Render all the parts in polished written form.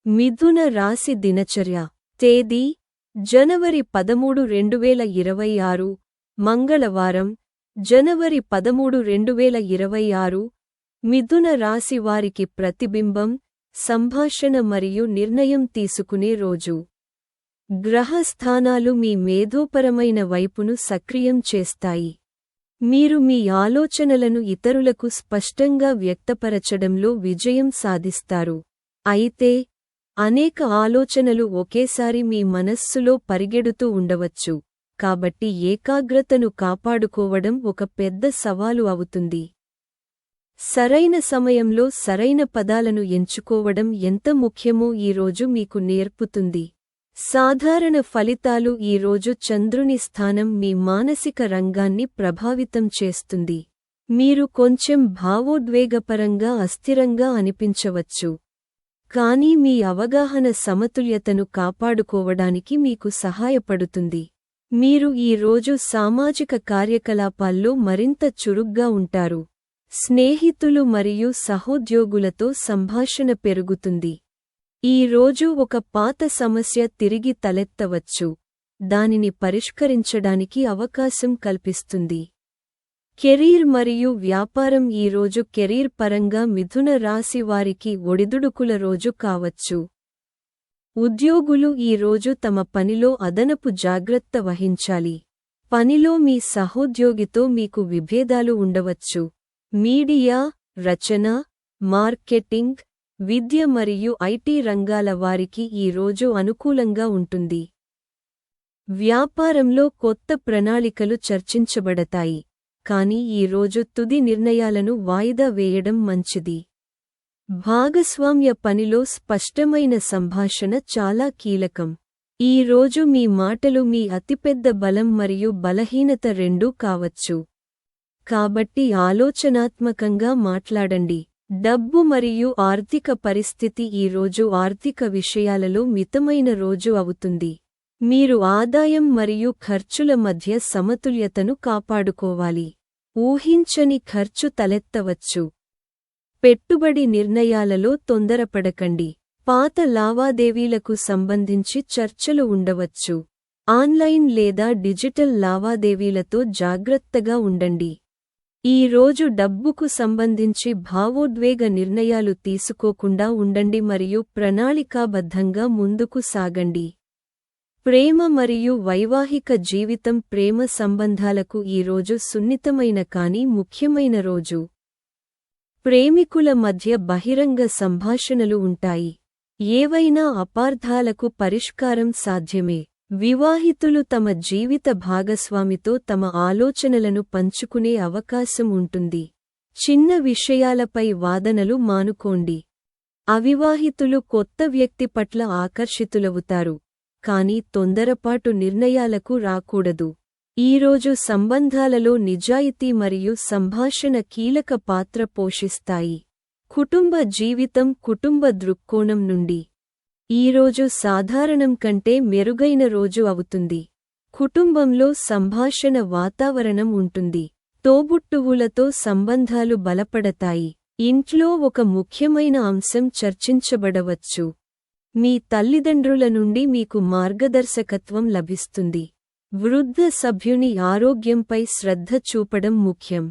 మిథున రాశి దినచర్య తేదీ జనవరి 13, 2026 మంగళవారం జనవరి 13, 2026 మిథున రాశి వారికి ప్రతిబింబం సంభాషణ మరియు నిర్ణయం తీసుకునే రోజు. గ్రహస్థానాలు మీ మేధోపరమైన వైపును సక్రియం చేస్తాయి. మీరు మీ ఆలోచనలను ఇతరులకు స్పష్టంగా వ్యక్తపరచడంలో విజయం సాధిస్తారు. అయితే అనేక ఆలోచనలు ఒకేసారి మీ మనస్సులో పరిగెడుతూ ఉండవచ్చు, కాబట్టి ఏకాగ్రతను కాపాడుకోవడం ఒక పెద్ద సవాలు అవుతుంది. సరైన సమయంలో సరైన పదాలను ఎంచుకోవడం ఎంత ముఖ్యమో ఈ రోజు మీకు నేర్పుతుంది. సాధారణ ఫలితాలు ఈ రోజు చంద్రుని స్థానం మీ మానసిక రంగాన్ని ప్రభావితం చేస్తుంది. మీరు కొంచెం భావోద్వేగపరంగా అస్థిరంగా అనిపించవచ్చు, కానీ మీ అవగాహన సమతుల్యతను కాపాడుకోవడానికి మీకు సహాయపడుతుంది. మీరు ఈ రోజు సామాజిక కార్యకలాపాల్లో మరింత చురుగ్గా ఉంటారు. స్నేహితులు మరియు సహోద్యోగులతో సంభాషణ పెరుగుతుంది. ఈ రోజు ఒక పాత సమస్య తిరిగి తలెత్తవచ్చు, దానిని పరిష్కరించడానికి అవకాశం కల్పిస్తుంది. కెరీర్ మరియు వ్యాపారం ఈ రోజు కెరీర్ పరంగా మిథున రాశి వారికి ఒడిదుడుకుల రోజు కావచ్చు. ఉద్యోగులు ఈ రోజు తమ పనిలో అదనపు జాగ్రత్త వహించాలి. పనిలో మీ సహోద్యోగితో మీకు విభేదాలు ఉండవచ్చు. మీడియా, రచన, మార్కెటింగ్, విద్య మరియు ఐటీ రంగాల వారికి ఈ రోజు అనుకూలంగా ఉంటుంది. వ్యాపారంలో కొత్త ప్రణాళికలు చర్చించబడతాయి, కానీ ఈ రోజు తుది నిర్ణయాలను వాయిదా వేయడం మంచిది. భాగస్వామ్య పనిలో స్పష్టమైన సంభాషణ చాలా కీలకం. ఈ రోజు మీ మాటలు మీ అతిపెద్ద బలం మరియు బలహీనత రెండూ కావచ్చు, కాబట్టి ఆలోచనాత్మకంగా మాట్లాడండి. డబ్బు మరియు ఆర్థిక పరిస్థితి ఈ రోజు ఆర్థిక విషయాలలో మితమైన రోజు అవుతుంది. మీరు ఆదాయం మరియు ఖర్చుల మధ్య సమతుల్యతను కాపాడుకోవాలి. ఊహించని ఖర్చు తలెత్తవచ్చు. పెట్టుబడి నిర్ణయాలలో తొందరపడకండి. పాత లావాదేవీలకు సంబంధించి చర్చలు ఉండవచ్చు. ఆన్లైన్ లేదా డిజిటల్ లావాదేవీలతో జాగ్రత్తగా ఉండండి. ఈ రోజు డబ్బుకు సంబంధించి భావోద్వేగ నిర్ణయాలు తీసుకోకుండా ఉండండి మరియు ప్రణాళికాబద్ధంగా ముందుకు సాగండి. ప్రేమ మరియు వైవాహిక జీవితం ప్రేమ సంబంధాలకు ఈ రోజు సున్నితమైన కానీ ముఖ్యమైన రోజు. ప్రేమికుల మధ్య బహిరంగ సంభాషణలు ఉంటాయి. ఏవైనా అపార్థాలకు పరిష్కారం సాధ్యమే. వివాహితులు తమ జీవిత భాగస్వామితో తమ ఆలోచనలను పంచుకునే అవకాశం ఉంటుంది. చిన్న విషయాలపై వాదనలు మానుకోండి. అవివాహితులు కొత్త వ్యక్తి పట్ల ఆకర్షితులవుతారు, కానీ తొందరపాటు నిర్ణయాలకు రాకూడదు. ఈరోజు సంబంధాలలో నిజాయితీ మరియు సంభాషణ కీలక పాత్ర పోషిస్తాయి. కుటుంబ జీవితం కుటుంబ దృక్కోణం నుండి ఈరోజు సాధారణం కంటే మెరుగైన రోజు అవుతుంది. కుటుంబంలో సంభాషణ వాతావరణం ఉంటుంది. తోబుట్టువులతో సంబంధాలు బలపడతాయి. ఇంట్లో ఒక ముఖ్యమైన అంశం చర్చించబడవచ్చు. మీ తల్లిదండ్రుల నుండి మీకు మార్గదర్శకత్వం లభిస్తుంది. వృద్ధ సభ్యుని ఆరోగ్యంపై శ్రద్ధ చూపడం ముఖ్యం.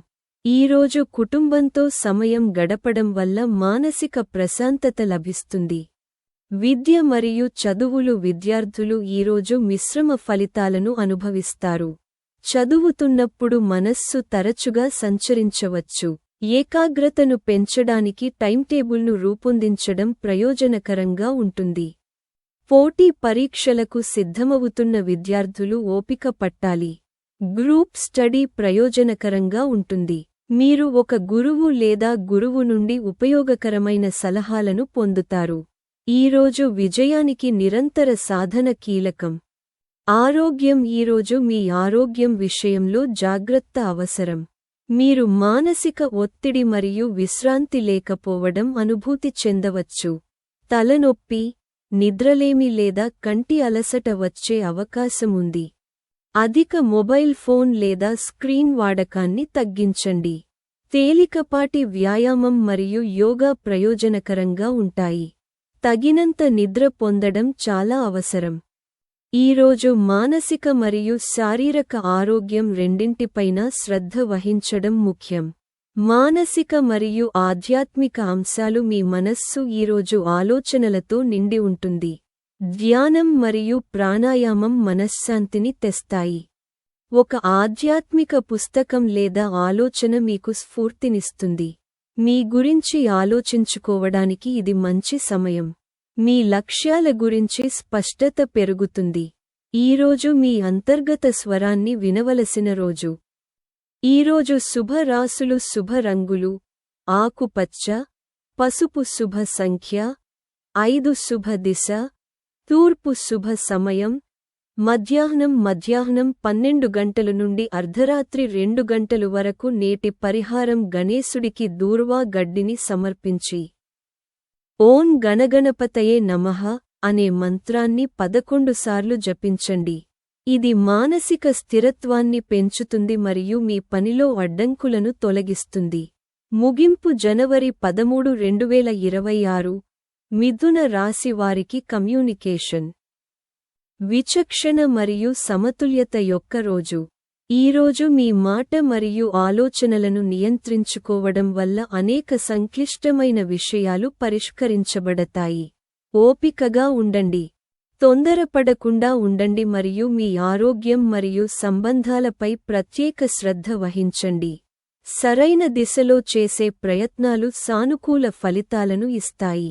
ఈరోజు కుటుంబంతో సమయం గడపడం వల్ల మానసిక ప్రశాంతత లభిస్తుంది. విద్య మరియు చదువులు విద్యార్థులు ఈరోజు మిశ్రమ ఫలితాలను అనుభవిస్తారు. చదువుతున్నప్పుడు మనస్సు తరచుగా సంచరించవచ్చు. ఏకాగ్రతను పెంచడానికి టైంటేబుల్ను రూపొందించడం ప్రయోజనకరంగా ఉంటుంది. పోటీ పరీక్షలకు సిద్ధమవుతున్న విద్యార్థులు ఓపిక పట్టాలి. గ్రూప్ స్టడీ ప్రయోజనకరంగా ఉంటుంది. మీరు ఒక గురువు లేదా గురువు నుండి ఉపయోగకరమైన సలహాలను పొందుతారు. ఈరోజు విజయానికి నిరంతర సాధన కీలకం. ఆరోగ్యం ఈరోజు మీ ఆరోగ్యం విషయంలో జాగ్రత్త అవసరం. మీరు మానసిక ఒత్తిడి మరియు విశ్రాంతి లేకపోవడం అనుభూతి చెందవచ్చు. తలనొప్పి, నిద్రలేమి లేదా కంటి అలసట వచ్చే అవకాశముంది. అధిక మొబైల్ ఫోన్ లేదా స్క్రీన్ వాడకాన్ని తగ్గించండి. తేలికపాటి వ్యాయామం మరియు యోగా ప్రయోజనకరంగా ఉంటాయి. తగినంత నిద్ర పొందడం చాలా అవసరం. ఈరోజు మానసిక మరియు శారీరక ఆరోగ్యం రెండింటిపైనా శ్రద్ధ వహించడం ముఖ్యం. మానసిక మరియు ఆధ్యాత్మిక అంశాలు మీ మనస్సు ఈరోజు ఆలోచనలతో నిండి ఉంటుంది. ధ్యానం మరియు ప్రాణాయామం మనశ్శాంతిని తెస్తాయి. ఒక ఆధ్యాత్మిక పుస్తకం లేదా ఆలోచన మీకు స్ఫూర్తినిస్తుంది. మీ గురించి ఆలోచించుకోవడానికి ఇది మంచి సమయం. మీ లక్ష్యాల గురించి స్పష్టత పెరుగుతుంది. ఈరోజు మీ అంతర్గత స్వరాన్ని వినవలసిన రోజు. ఈరోజు శుభ రాసులు శుభ రంగులు ఆకుపచ్చ, పసుపు శుభ సంఖ్య 5 శుభ దిశ తూర్పు శుభ సమయం మధ్యాహ్నం 12 గంటల నుండి అర్ధరాత్రి 2 గంటలు వరకు. నేటి పరిహారం గణేశుడికి దూర్వా గడ్డిని సమర్పించి ఓం గణగణపతయే నమః అనే మంత్రాన్ని 11 సార్లు జపించండి. ఇది మానసిక స్థిరత్వాన్ని పెంచుతుంది మరియు మీ పనిలో అడ్డంకులను తొలగిస్తుంది. ముగింపు జనవరి 13, 2026 మిథున రాశి వారికి కమ్యూనికేషన్, విచక్షణ మరియు సమతుల్యత యొక్క రోజు. ఈరోజు మీ మాట మరియు ఆలోచనలను నియంత్రించుకోవడం వల్ల అనేక సంక్లిష్టమైన విషయాలు పరిష్కరించబడతాయి. ఓపికగా ఉండండి, తొందరపడకుండా ఉండండి మరియు మీ ఆరోగ్యం మరియు సంబంధాలపై ప్రత్యేక శ్రద్ధ వహించండి. సరైన దిశలో చేసే ప్రయత్నాలు సానుకూల ఫలితాలను ఇస్తాయి.